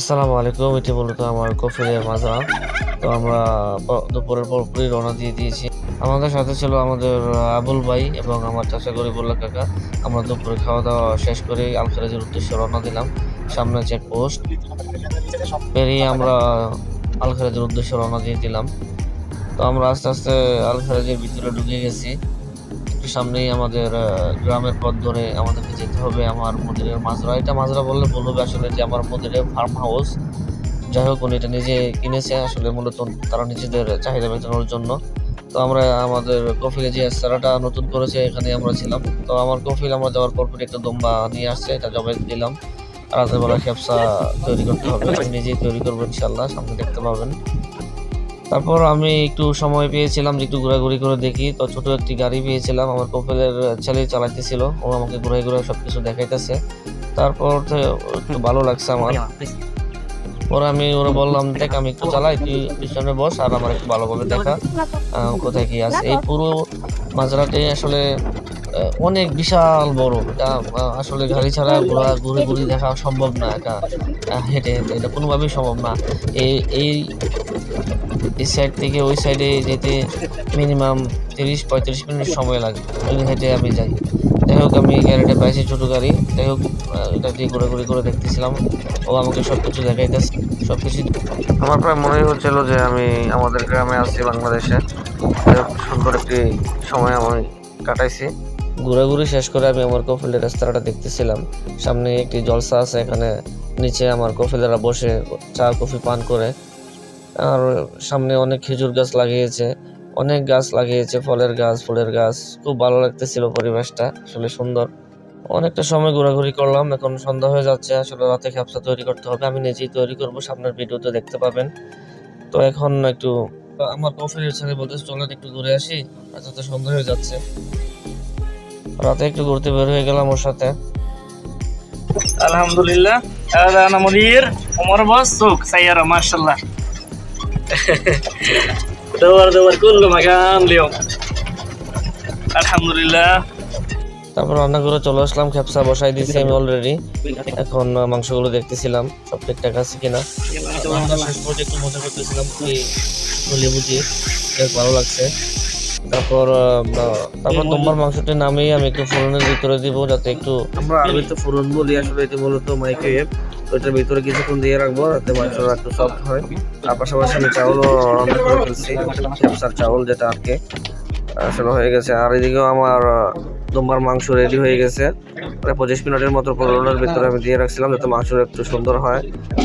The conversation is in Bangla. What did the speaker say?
আসসালামু আলাইকুম। এটি মূলত আমার কফিলের মাজরা। তো আমরা দুপুরের পরপরই রওনা দিয়ে দিয়েছি। আমাদের সাথে ছিল আমাদের আবুল ভাই এবং আমার চাচা গরিবুল্লাহ কাকা। আমরা দুপুরে খাওয়া দাওয়া শেষ করে আল খারাজের উদ্দেশ্যে রওনা দিলাম। সামনে চেকপোস্ট পেরিয়ে আমরা আল খারাজের উদ্দেশ্যে রওনা দিয়ে দিলাম। তো আমরা আস্তে আস্তে আল খারাজের ভিতরে ঢুকে গেছি। একটু সামনেই আমাদের গ্রামের পথ ধরে আমাদেরকে যেতে হবে আমার মুদিরের মাজরা। এটা মাজরা বললে ভুল হবে, আসলে এটি আমার মুদিরের ফার্ম হাউস। যাই হোক, উনি এটা নিজে কিনেছে, আসলে মূলত তারা নিজেদের চাহিদা মেটানোর জন্য। তো আমরা আমাদের কফিলে যে রেস্তোরাঁটা নতুন করেছে এখানে আমরা ছিলাম। তো আমার কফিল আমরা যাওয়ার পর একটা দম্বা নিয়ে আসছে, এটা জবাই দিলাম। রাতের বেলা খেপসা তৈরি করতে হবে, আমি নিজেই তৈরি করবো ইনশাল্লাহ, সামনে দেখতে পাবেন। তারপর আমি একটু সময় পেয়েছিলাম যে একটু ঘোরাঘুরি করে দেখি। তো ছোট একটি গাড়ি পেয়েছিলাম, আমার কফিলের ছেলে চালাইতেছিল, ও আমাকে ঘুরে ঘুরে সবকিছু দেখাইতেছে। তারপর তো একটু ভালো লাগছে আমার। পরে আমি ওরা বললাম, দেখ আমি একটু চালাই, তুই পিছনে বস আর আমার একটু ভালোভাবে দেখা কোথায় কি আছে। এই পুরো মাজরাটি আসলে অনেক বিশাল বড়। এটা আসলে গাড়ি ছাড়া ঘুরে ঘুরে দেখা সম্ভব না, এটা হেঁটে হেঁটে এটা কোনোভাবেই সম্ভব না। এই এই এই সাইড থেকে ওই সাইডে যেতে মিনিমাম 30-35 মিনিট সময় লাগে, হেঁটে আমি যাই। যাই হোক, আমি গাড়িটা পাইছি, ছোটো গাড়ি। যাই হোক, এটা দিয়ে ঘোরাঘুরি করে দেখতেছিলাম, ও আমাকে সবকিছু দেখাইতেছে। সবকিছু আমার প্রায় মনেই হচ্ছিল যে আমি আমাদের গ্রামে আছি, বাংলাদেশে। সুন্দর একটি সময় আমি কাটাইছি। ঘোরাঘুরি শেষ করে আমি আমার কফিলের রেস্তোরাঁটা দেখতেছিলাম। সামনে একটি জলসা আছে, এখানে নিচে আমার কফিলেরা বসে চা কফি পান করে। আর সামনে অনেক খেজুর গাছ লাগিয়েছে, অনেক গাছ লাগিয়েছে, ফলের গাছ, ফুলের গাছ। খুব ভালো লাগতেছিল পরিবেশটা, আসলে সুন্দর। অনেকটা সময় ঘোরাঘুরি করলাম, এখন সন্ধ্যা হয়ে যাচ্ছে। আসলে রাতে খেপসা তৈরি করতে হবে, আমি নিজেই তৈরি করব, সামনের ভিডিওতে দেখতে পাবেন। তো এখন একটু আমার কফিলের ছেলে বলতেছে, চলেন একটু ঘুরে আসি, আচ্ছা তো সন্ধ্যা হয়ে যাচ্ছে। রাতে একটু ঘুরতে বের হয়ে গেলাম ওর সাথে। Alhamdulillah, هذا أنا مدير ومربص سوق سيارة ما شاء الله. دور كل مكان اليوم. الحمد لله. তারপর রান্না করে চলে আসলাম, খেপসা বসাই দিয়েছি আমি অলরেডি। এখন মাংসগুলো দেখতেছিলাম সব ঠিকঠাক আছে কিনা। শেষ পর্যন্ত একটু মজা করতেছিলাম, লেবু দিয়ে, বেশ ভালো লাগছে। তারপর তোমার মাংসটি নামিয়ে আমি একটু ফোড়নের ভিতরে দিব, যাতে একটু, আমরা আরবিতে ফোড়ন বলি, আসলে এটি মূলত মাইক্রোওয়েভ। তো এটার ভিতরে কিছুক্ষণ দিয়ে রাখবো যাতে মাংসটা একটু সফট হয়। তার পাশাপাশি আমি চাউলও রান্না করে ফেলছি, খেপসার চাউল, যেটা আজকে আসলে হয়ে গেছে। আর এদিকেও আমার দম্বার মাংস রেডি হয়ে গেছে, প্রায় 25 মিনিটের মতো ফোড়নের ভিতরে আমি দিয়ে রাখছিলাম যাতে মাংসটা একটু সুন্দর হয়।